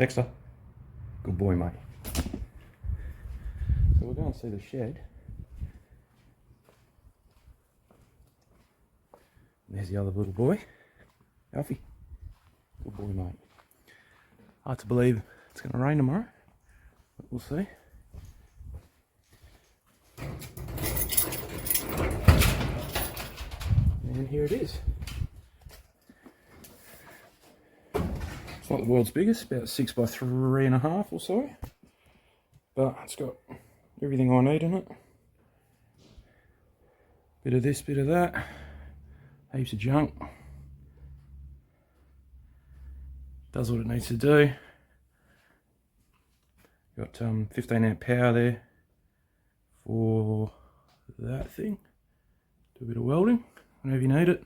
Dexter, good boy, mate. So we're going to see the shed. There's the other little boy, Alfie. Good boy, mate. Hard to believe it's going to rain tomorrow, but we'll see. And here it is. It's not the world's biggest, about 6 by 3.5 or so, but it's got everything I need in it. Bit of this, bit of that, heaps of junk. Does what it needs to do. Got 15 amp power there for that thing. Do a bit of welding whenever you need it.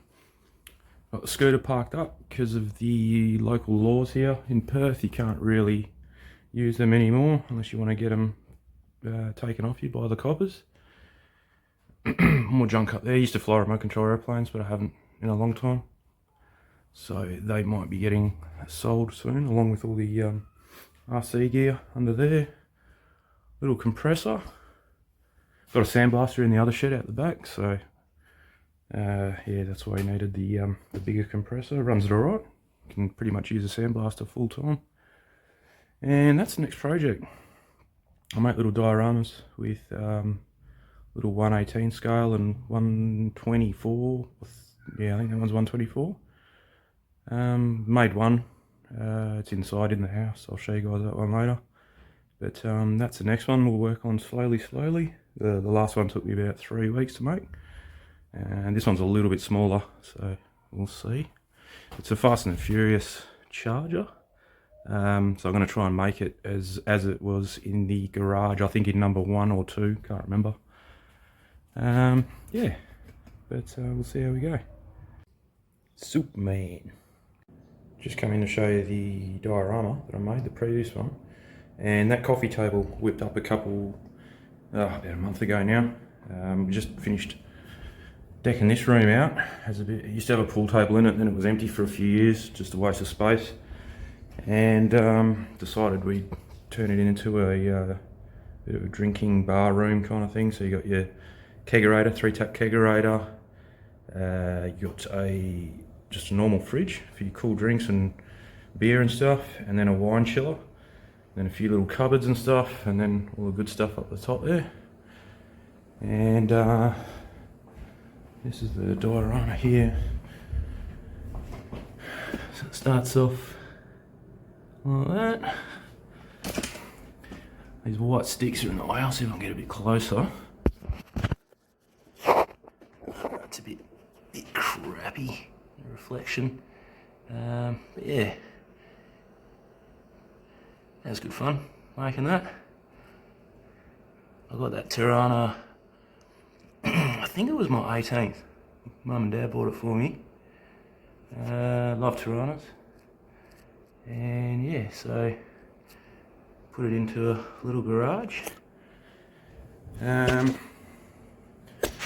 Got the scooter parked up because of the local laws here in Perth. You can't really use them anymore unless you want to get them taken off you by the coppers. More junk up there. I used to fly remote control airplanes, but I haven't in a long time. So they might be getting sold soon, along with all the RC gear under there. Little compressor. Got a sandblaster in the other shed out the back, so yeah, that's why I needed the bigger compressor. Runs it alright. Can pretty much use a sandblaster full time. And that's the next project. I make little dioramas with little 1/18 scale and 1/24. Yeah, I think that one's 1/24. Made one. It's inside in the house. I'll show you guys that one later. But that's the next one we'll work on slowly. The last one took me about 3 weeks to make. And this one's a little bit smaller, so we'll see. It's a Fast and Furious Charger. So I'm going to try and make it as it was in the garage. I think in number 1 or 2, can't remember. Yeah, but we'll see how we go. Superman. Just come in to show you the diorama that I made, the previous one. And that coffee table whipped up about a month ago now. We just finished decking this room out. It used to have a pool table in it, and then it was empty for a few years, just a waste of space. And decided we'd turn it into a bit of a drinking bar room kind of thing. So you got your kegerator, 3-tap kegerator. You got just a normal fridge for your cool drinks and beer and stuff, and then a wine chiller, then a few little cupboards and stuff, and then all the good stuff up the top there. And this is the diorama here. So it starts off like that. These white sticks are in the way. I'll see if I can get a bit closer. That's a bit crappy, the reflection. But yeah, that was good fun making that. I got that Tirana. I think it was my 18th. Mum and Dad bought it for me. Love Tiranas. And yeah, so put it into a little garage. Got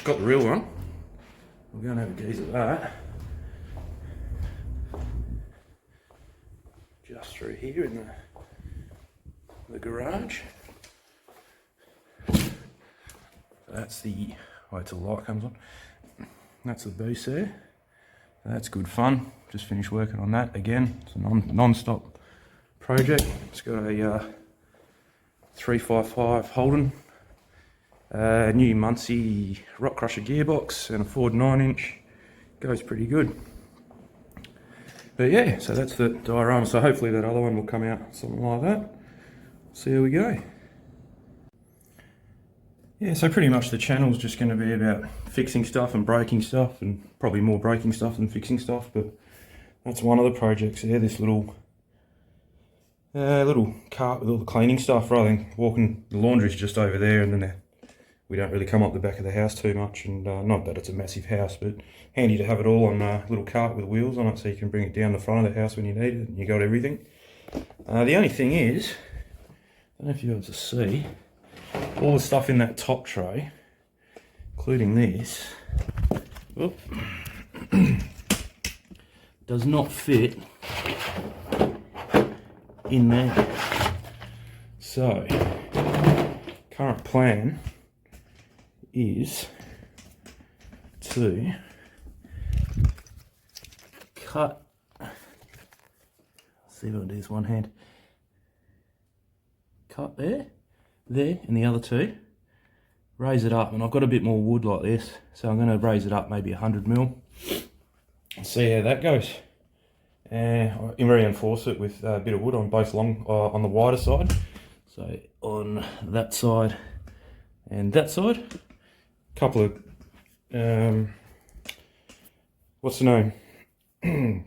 the real one. We're going to have a gaze at that. Just through here in the garage. That's the, wait till the light comes on. That's the boost there. That's good fun. Just finished working on that again. It's a non-stop project. It's got a 355 Holden, new Muncie Rock Crusher gearbox, and a Ford 9-inch. Goes pretty good. But yeah, so that's the diorama. So hopefully that other one will come out something like that. See how we go. Yeah, so pretty much the channel's just going to be about fixing stuff and breaking stuff, and probably more breaking stuff than fixing stuff, but that's one of the projects there, this little cart with all the cleaning stuff, rather than walking. The laundry's just over there, and then we don't really come up the back of the house too much, and not that it's a massive house, but handy to have it all on a little cart with wheels on it, so you can bring it down the front of the house when you need it, and you got everything. The only thing is, I don't know if you're able to see, all the stuff in that top tray, including this, does not fit in there. So, current plan is to cut, see if I can do this one hand, cut there, and the other two, raise it up, and I've got a bit more wood like this, so I'm going to raise it up maybe 100mm, see how that goes. And reinforce it with a bit of wood on both on the wider side, so on that side and that side. Couple of what's the name,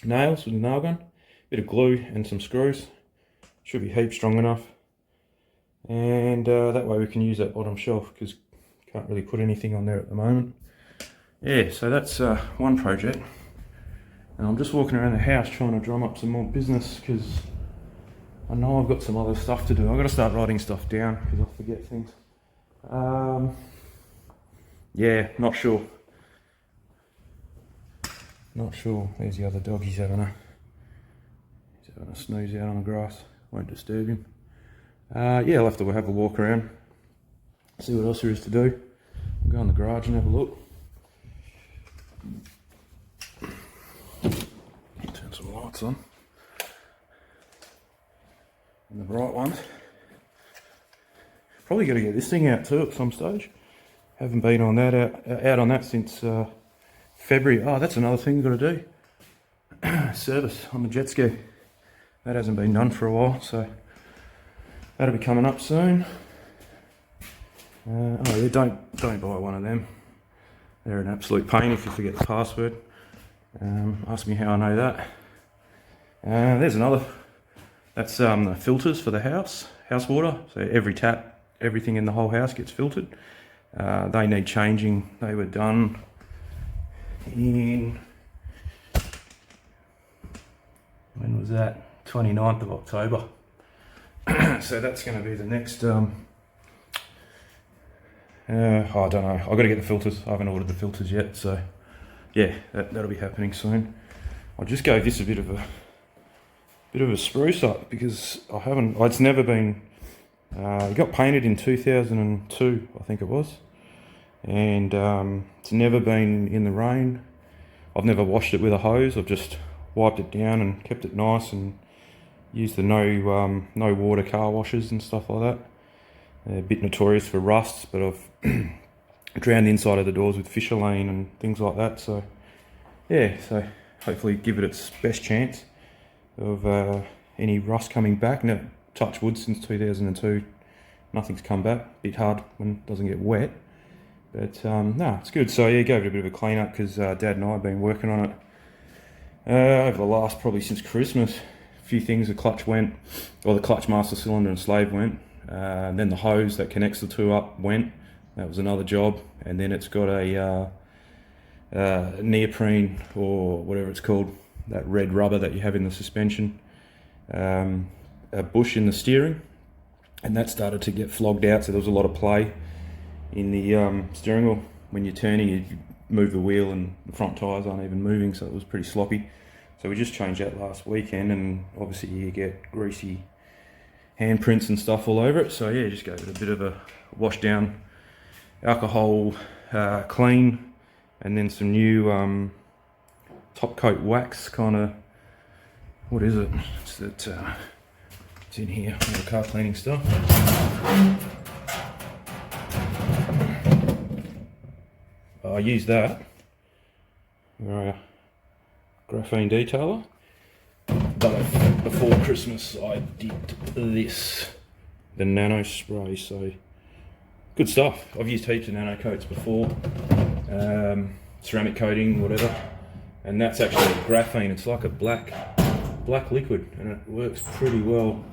nails with a nail gun, bit of glue and some screws, should be heap strong enough, and that way we can use that bottom shelf because can't really put anything on there at the moment. Yeah, so that's one project. And I'm just walking around the house trying to drum up some more business because I know I've got some other stuff to do. I've got to start writing stuff down because I forget things. Yeah, not sure. Not sure. There's the other dog. He's having a snooze out on the grass. Won't disturb him. Yeah, I'll have to have a walk around, see what else there is to do. I'll go in the garage and have a look. Turn some lights on. And the bright ones. Probably got to get this thing out too at some stage. Haven't been on that out on that since February. Oh, that's another thing we've got to do. Service on the jet ski. That hasn't been done for a while, so that'll be coming up soon. Oh yeah, don't buy one of them. They're an absolute pain if you forget the password. Ask me how I know that. There's another. That's the filters for the house water. So every tap, everything in the whole house gets filtered. They need changing. They were done in, when was that? 29th of October. So that's going to be the next. I don't know. I've got to get the filters. I haven't ordered the filters yet, so yeah, that'll be happening soon. I just gave this a bit of a spruce up because it's never been. It got painted in 2002, I think it was, and it's never been in the rain. I've never washed it with a hose. I've just wiped it down and kept it nice and used the no water car washes and stuff like that. They're a bit notorious for rusts, but I've drowned the inside of the doors with Fisherlane and things like that. So yeah, so hopefully give it its best chance of any rust coming back. Now, touch wood, since 2002, nothing's come back. Bit hard when it doesn't get wet, but no, it's good. So yeah, gave it a bit of a clean up because Dad and I have been working on it over the last, probably since Christmas. A few things, the clutch went, or the clutch master cylinder and slave went. Then the hose that connects the two up went. That was another job. And then it's got a neoprene, or whatever it's called, that red rubber that you have in the suspension, a bush in the steering, and that started to get flogged out, so there was a lot of play in the steering wheel. When you're turning, you move the wheel and the front tyres aren't even moving, so it was pretty sloppy. So we just changed that last weekend, and obviously you get greasy handprints and stuff all over it. So yeah, just gave it a bit of a wash down, alcohol clean, and then some new top coat wax, kind of, what is it? It's in here, all the car cleaning stuff. I used that, graphene detailer, but before Christmas I did this, the nano spray. So good stuff. I've used heaps of nano coats before, ceramic coating, whatever, and that's actually graphene. It's like a black liquid, and it works pretty well.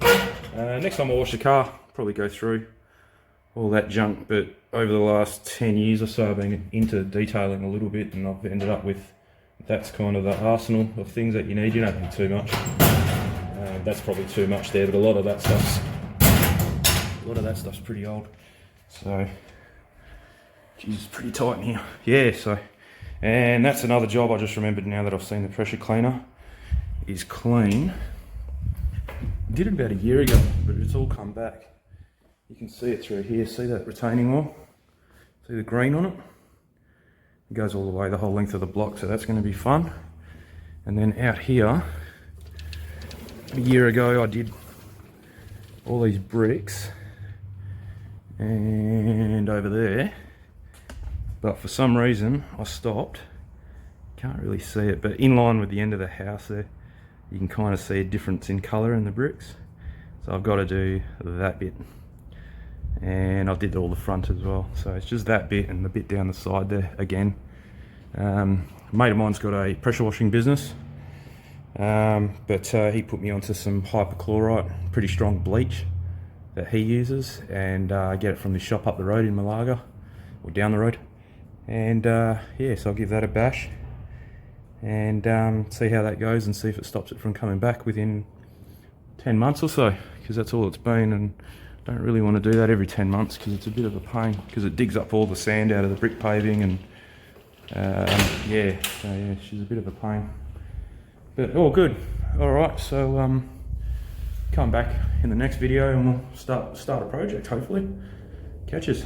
Next time I wash the car, probably go through all that junk, but over the last 10 years or so I've been into detailing a little bit, and I've ended up with, that's kind of the arsenal of things that you need. You don't need too much. That's probably too much there, but a lot of that stuff's pretty old. So, geez, it's pretty tight in here. Yeah, so, and that's another job I just remembered now that I've seen the pressure cleaner is clean. did it about a year ago, but it's all come back. You can see it through here. See that retaining wall? See the green on it? It goes all the way the whole length of the block, so that's going to be fun. And then out here, a year ago I did all these bricks and over there, but for some reason I stopped. Can't really see it, but in line with the end of the house there, you can kind of see a difference in colour in the bricks. So I've got to do that bit. And I did all the front as well, so it's just that bit and the bit down the side there again. A mate of mine's got a pressure washing business, but he put me onto some hypochlorite, pretty strong bleach that he uses, and I get it from the shop up the road in Malaga, or down the road. And yeah, so I'll give that a bash and see how that goes and see if it stops it from coming back within 10 months or so, because that's all it's been. And don't really want to do that every 10 months because it's a bit of a pain, because it digs up all the sand out of the brick paving, and yeah, so yeah, she's a bit of a pain, but all good. All right, so come back in the next video and we'll start a project, hopefully. Catches.